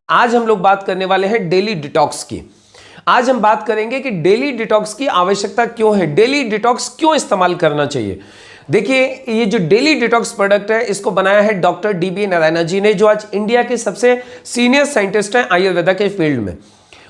आज हम लोग बात करने वाले हैं डेली डिटॉक्स की। आज हम बात करेंगे कि डेली डिटॉक्स की आवश्यकता क्यों है, डेली डिटॉक्स क्यों इस्तेमाल करना चाहिए। देखिए, ये जो डेली डिटॉक्स प्रोडक्ट है इसको बनाया है डॉक्टर डीबी नारायण जी ने, जो आज इंडिया के सबसे सीनियर साइंटिस्ट हैं आयुर्वेदा के फील्ड में।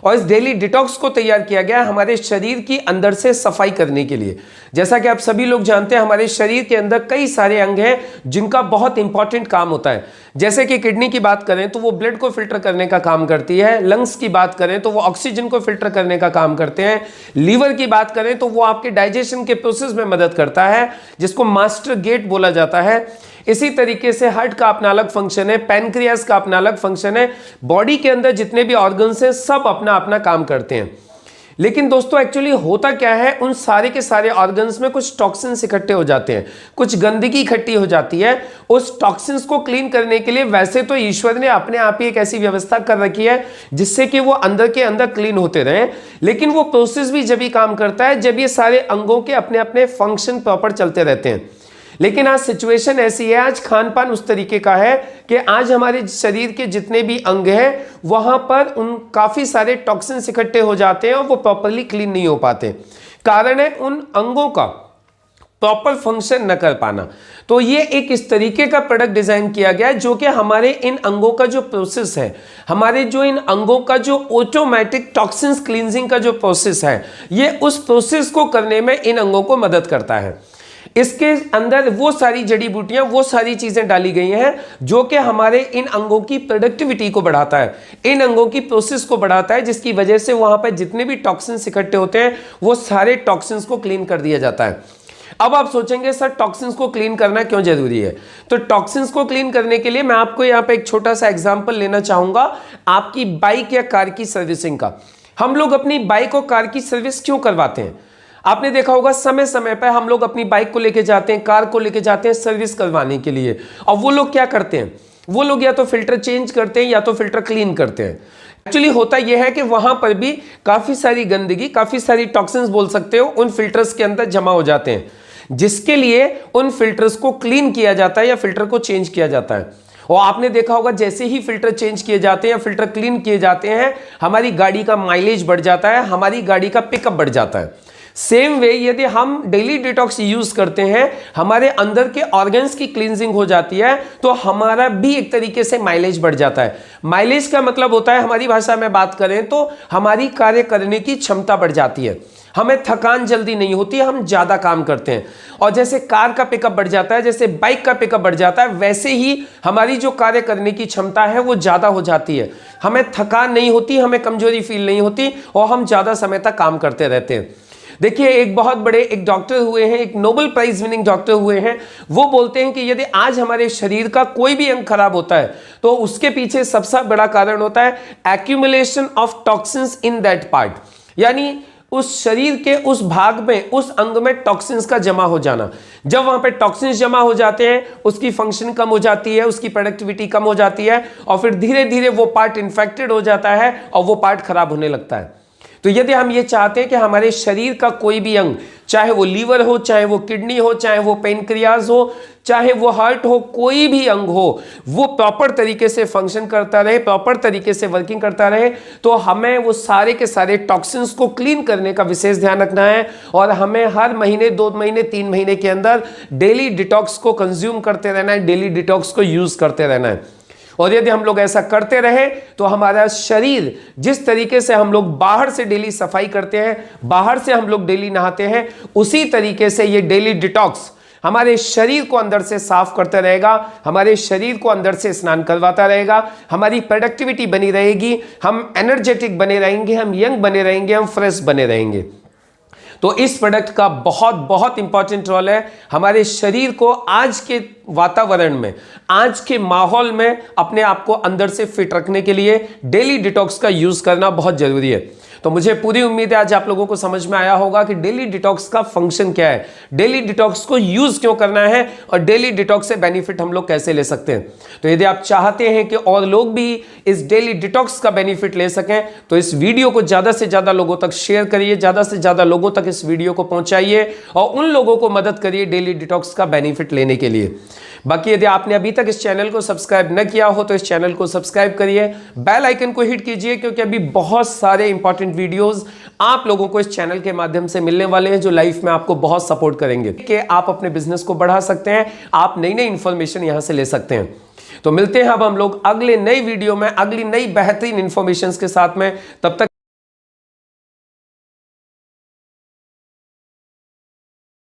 और इस डेली डिटॉक्स को तैयार किया गया हमारे शरीर की अंदर से सफाई करने के लिए। जैसा कि आप सभी लोग जानते हैं, हमारे शरीर के अंदर कई सारे अंग हैं जिनका बहुत इंपॉर्टेंट काम होता है। जैसे कि किडनी की बात करें तो वो ब्लड को फिल्टर करने का काम करती है, लंग्स की बात करें तो वो ऑक्सीजन को फिल्टर करने का काम करते हैं, लीवर की बात करें तो वो आपके डाइजेशन के प्रोसेस में मदद करता है, जिसको मास्टर गेट बोला जाता है। इसी तरीके से हार्ट का अपना अलग फंक्शन है, पैनक्रियास का अपना अलग फंक्शन है। बॉडी के अंदर जितने भी ऑर्गन्स हैं सब अपना अपना काम करते हैं। लेकिन दोस्तों एक्चुअली होता क्या है, उन सारे के सारे ऑर्गन्स में कुछ टॉक्सिन्स इकट्ठे हो जाते हैं, कुछ गंदगी इकट्ठी हो जाती है। उस टॉक्सिन्स को क्लीन करने के लिए वैसे तो ईश्वर ने अपने आप ही एक ऐसी व्यवस्था कर रखी है जिससे कि वो अंदर के अंदर क्लीन होते रहे, लेकिन वो प्रोसेस भी जब ही काम करता है जब ये सारे अंगों के अपने अपने फंक्शन प्रॉपर चलते रहते हैं। लेकिन आज सिचुएशन ऐसी है, आज खान पान उस तरीके का है कि आज हमारे शरीर के जितने भी अंग हैं वहां पर उन काफी सारे टॉक्सिन्स इकट्ठे हो जाते हैं और वो प्रॉपरली क्लीन नहीं हो पाते। कारण है उन अंगों का प्रॉपर फंक्शन न कर पाना। तो ये एक इस तरीके का प्रोडक्ट डिजाइन किया गया है जो कि हमारे इन अंगों का जो प्रोसेस है, हमारे जो इन अंगों का जो ऑटोमेटिक टॉक्सिन्स क्लींजिंग का जो प्रोसेस है, ये उस प्रोसेस को करने में इन अंगों को मदद करता है। इसके अंदर वो सारी जड़ी बूटियां, वो सारी चीजें डाली गई हैं जो कि हमारे इन अंगों की प्रोडक्टिविटी को बढ़ाता है, इन अंगों की प्रोसेस को बढ़ाता है, जिसकी वजह से वहां पर जितने भी टॉक्सिन्स इकट्ठे होते हैं वो सारे टॉक्सिन्स को क्लीन कर दिया जाता है। अब आप सोचेंगे सर टॉक्सिन्स को क्लीन करना क्यों जरूरी है। तो टॉक्सिन्स को क्लीन करने के लिए मैं आपको यहां पे एक छोटा सा एग्जांपल लेना चाहूंगा, आपकी बाइक या कार की सर्विसिंग का। हम लोग अपनी बाइक और कार की सर्विस क्यों करवाते हैं? आपने देखा होगा समय समय पर हम लोग अपनी बाइक को लेके जाते हैं, कार को लेके जाते हैं सर्विस करवाने के लिए। और वो लोग क्या करते हैं, वो लोग या तो फिल्टर चेंज करते हैं या तो फिल्टर क्लीन करते हैं। एक्चुअली होता यह है कि वहां पर भी काफी सारी गंदगी, काफी सारी टॉक्सिन्स बोल सकते हो, उन फिल्टर्स के अंदर जमा हो जाते हैं, जिसके लिए उन फिल्टर्स को क्लीन किया जाता है या फिल्टर को चेंज किया जाता है। और आपने देखा होगा जैसे ही फिल्टर चेंज किए जाते हैं या फिल्टर क्लीन किए जाते हैं, हमारी गाड़ी का माइलेज बढ़ जाता है, हमारी गाड़ी का पिकअप बढ़ जाता है। सेम वे यदि हम डेली डिटॉक्स यूज करते हैं, हमारे अंदर के ऑर्गन्स की क्लींजिंग हो जाती है, तो हमारा भी एक तरीके से माइलेज बढ़ जाता है। माइलेज का मतलब होता है, हमारी भाषा में बात करें तो हमारी कार्य करने की क्षमता बढ़ जाती है, हमें थकान जल्दी नहीं होती, हम ज्यादा काम करते हैं। और जैसे कार का पिकअप बढ़ जाता है, जैसे बाइक का पिकअप बढ़ जाता है, वैसे ही हमारी जो कार्य करने की क्षमता है वो ज्यादा हो जाती है, हमें थकान नहीं होती, हमें कमजोरी फील नहीं होती और हम ज्यादा समय तक काम करते रहते हैं। देखिए, एक बहुत बड़े एक डॉक्टर हुए हैं, एक नोबेल प्राइज विनिंग डॉक्टर हुए हैं, वो बोलते हैं कि यदि आज हमारे शरीर का कोई भी अंग खराब होता है तो उसके पीछे सबसे बड़ा कारण होता है accumulation of toxins in that part, यानी उस शरीर के उस भाग में, उस अंग में टॉक्सिन्स का जमा हो जाना। जब वहां पे टॉक्सिन्स जमा हो जाते हैं, उसकी फंक्शन कम हो जाती है, उसकी प्रोडक्टिविटी कम हो जाती है और फिर धीरे धीरे वो पार्ट इन्फेक्टेड हो जाता है और वो पार्ट खराब होने लगता है। तो यदि हम ये चाहते हैं कि हमारे शरीर का कोई भी अंग, चाहे वो लीवर हो, चाहे वो किडनी हो, चाहे वो पेनक्रियाज हो, चाहे वो हार्ट हो, कोई भी अंग हो, वो प्रॉपर तरीके से फंक्शन करता रहे, प्रॉपर तरीके से वर्किंग करता रहे, तो हमें वो सारे के सारे टॉक्सिन्स को क्लीन करने का विशेष ध्यान रखना है। और हमें हर महीने, 2 महीने, 3 महीने के अंदर डेली डिटॉक्स को कंज्यूम करते रहना है, डेली डिटॉक्स को यूज करते रहना है। और यदि हम लोग ऐसा करते रहे तो हमारा शरीर, जिस तरीके से हम लोग बाहर से डेली सफाई करते हैं, बाहर से हम लोग डेली नहाते हैं, उसी तरीके से ये डेली डिटॉक्स हमारे शरीर को अंदर से साफ करता रहेगा, हमारे शरीर को अंदर से स्नान करवाता रहेगा, हमारी प्रोडक्टिविटी बनी रहेगी, हम एनर्जेटिक बने रहेंगे, हम यंग बने रहेंगे, हम फ्रेश बने रहेंगे। तो इस प्रोडक्ट का बहुत बहुत इंपॉर्टेंट रोल है हमारे शरीर को आज के वातावरण में, आज के माहौल में अपने आप को अंदर से फिट रखने के लिए डेली डिटॉक्स का यूज करना बहुत जरूरी है। तो मुझे पूरी उम्मीद है आज आप लोगों को समझ में आया होगा कि डेली डिटॉक्स का फंक्शन क्या है, डेली डिटॉक्स को यूज क्यों करना है और डेली डिटॉक्स से बेनिफिट हम लोग कैसे ले सकते हैं। तो यदि आप चाहते हैं कि और लोग भी इस डेली डिटॉक्स का बेनिफिट ले सकें तो इस वीडियो को ज्यादा से ज्यादा लोगों तक शेयर करिए, ज्यादा से ज्यादा लोगों तक इस वीडियो को पहुंचाइए और उन लोगों को मदद करिए डेली डिटॉक्स का बेनिफिट लेने के लिए। बाकी यदि आपने अभी तक इस चैनल को सब्सक्राइब न किया हो तो इस चैनल को सब्सक्राइब करिए, बेल आइकन को हिट कीजिए, क्योंकि अभी बहुत सारे इंपॉर्टेंट वीडियोस आप लोगों को इस चैनल के माध्यम से मिलने वाले हैं जो लाइफ में आपको बहुत सपोर्ट करेंगे कि आप अपने बिजनेस को बढ़ा सकते हैं, आप नई नई इंफॉर्मेशन यहां से ले सकते हैं। तो मिलते हैं अब हम लोग अगले नई वीडियो में अगली नई बेहतरीन इंफॉर्मेशन के साथ में। तब तक